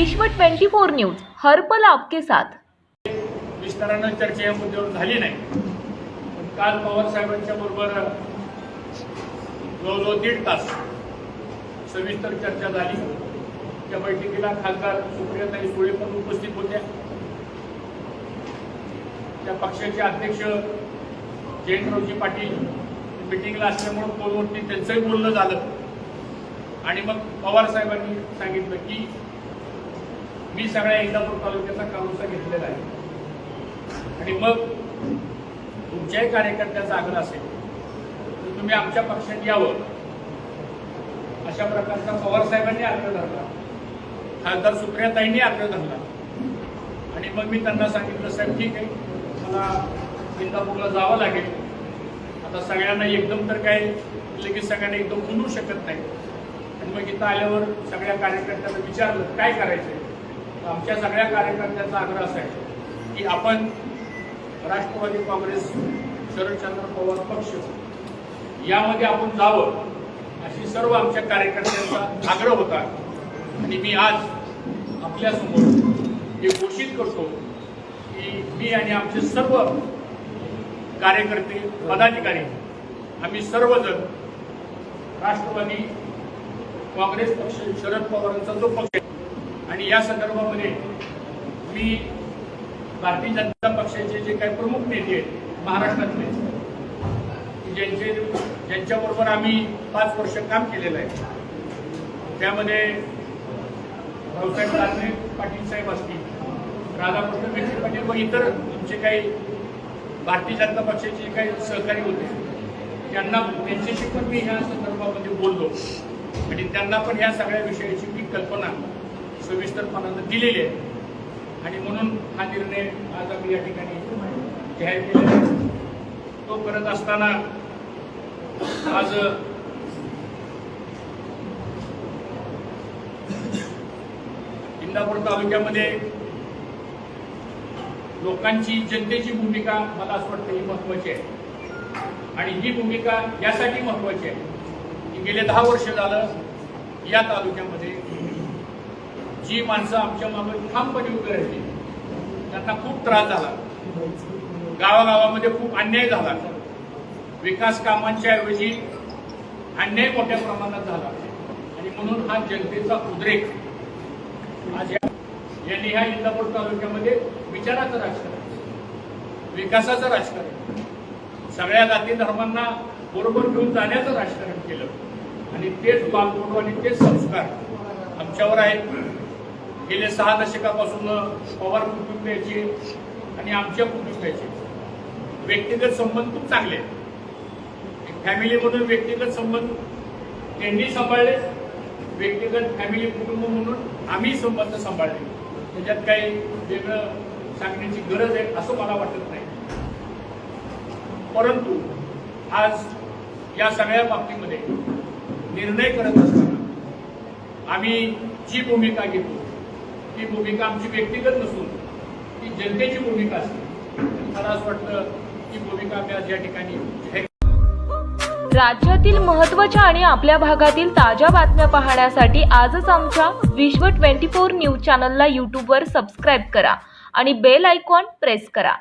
विश्व 24 न्यूज हर पल आपके साथ। विस्तारानं चर्चा या मुद्द्यावर झाली नाही, पण काल पवार साहेबांच्या बरोबर जवळजवळ 1.5 तास सविस्तर चर्चा झाली। त्या बैठकीला खासदार सुप्रियाताई सुळे पण उपस्थित होत्या। त्या पक्षाचे अध्यक्ष जयंतरावजी पाटील मीटिंगला असल्यामुळे फोनवरती त्यांचंही बोलणं झालं आणि मग पवार साहेबांनी सांगितलं की मी सगळ्या इंदापूर तालुक्याचा कालुसा घेतलेला आहे आणि मग तुमच्याही कार्यकर्त्याचा आग्रह असेल तर तुम्ही आमच्या पक्षात यावं, अशा प्रकारचा पवार साहेबांनी आग्रह धरला, खासदार सुप्रियाताईंनी आग्रह धरला आणि मग मी त्यांना सांगितलं साहेब ठीक आहे, मला इंदापूरला जावं लागेल। आता सगळ्यांना एकदम तर काय लगेच सगळ्यांना एकदम बोलू शकत नाही आणि मग इथं आल्यावर सगळ्या कार्यकर्त्यांना विचारलं काय करायचंय। आमच्या सगळ्या कार्यकर्त्यांचा आग्रह असा आहे की आपण राष्ट्रवादी काँग्रेस शरदचंद्र पवार पक्ष यामध्ये आपण जावं, अशी सर्व आमच्या कार्यकर्त्यांचा आग्रह होता आणि मी आज आपल्यासमोर हे घोषित करतो की मी आणि आमचे सर्व कार्यकर्ते पदाधिकारी आम्ही सर्वजण राष्ट्रवादी काँग्रेस पक्ष शरद पवारांचा जो पक्ष आहे आणि या संदर्भामध्ये मी भारतीय जनता पक्षाचे जे काही प्रमुख नेते आहेत महाराष्ट्रातले, ज्यांच्याबरोबर आम्ही 5 वर्ष काम केलेलं आहे, त्यामध्ये भाऊसाहेब दानवे पाटील साहेब असतील, राधाकृष्ण विखे पाटील व इतर आमचे काही भारतीय जनता पक्षाचे जे काही सहकारी होते त्यांच्याशी पण मी ह्या संदर्भामध्ये बोललो आणि त्यांना पण ह्या सगळ्या विषयाची मी कल्पना सविस्तरपणानं दिलेली आहे आणि म्हणून हा निर्णय आज आम्ही या ठिकाणी जाहीर केलेला आहे। तो करत असताना आज इंदापूर तालुक्यामध्ये लोकांची जनतेची भूमिका मला असं वाटतं ही महत्वाची आहे आणि ही भूमिका यासाठी महत्वाची आहे की गेले 10 वर्ष झालं या तालुक्यामध्ये जी माणसं आमच्या मागे ठामपणे उभी राहिली त्यांना खूप त्रास झाला, गावागावामध्ये खूप अन्याय झाला, विकास कामांच्या ऐवजी अन्याय मोठ्या प्रमाणात झाला आणि म्हणून हा जनतेचा उद्रेक आज यांनी ह्या इंदापूर तालुक्यामध्ये विचाराचं राजकारण, विकासाचं राजकारण, सगळ्या जाती धर्मांना बरोबर घेऊन जाण्याचं राजकारण केलं आणि तेच बालपूर्व आणि तेच संस्कार आमच्यावर आहेत। गेले 6 दशकापासून पवार कुटुंबियाचे आणि आमच्या कुटुंबियाचे व्यक्तिगत संबंध खूप चांगले आहेत। फॅमिली म्हणून व्यक्तिगत संबंध त्यांनी सांभाळले, व्यक्तिगत फॅमिली कुटुंब म्हणून आम्ही संबंध सांभाळले, त्याच्यात काही वेगळं सांगण्याची गरज आहे असं मला वाटत नाही। परंतु आज या सगळ्या बाबतीमध्ये निर्णय करत असताना आम्ही जी भूमिका घेतो ती भूमिका आमची व्यक्तिगत नसून ती जनतेची भूमिका असते। मला असं वाटतं ती भूमिका आम्ही आज या ठिकाणी राज्यातील महत्त्वाच्या आणि आपल्या भागातील ताज्या बातम्या पाहण्यासाठी आजच आमच्या विश्व 24 न्यूज चॅनलला YouTube वर सबस्क्राईब करा आणि बेल आयकॉन प्रेस करा।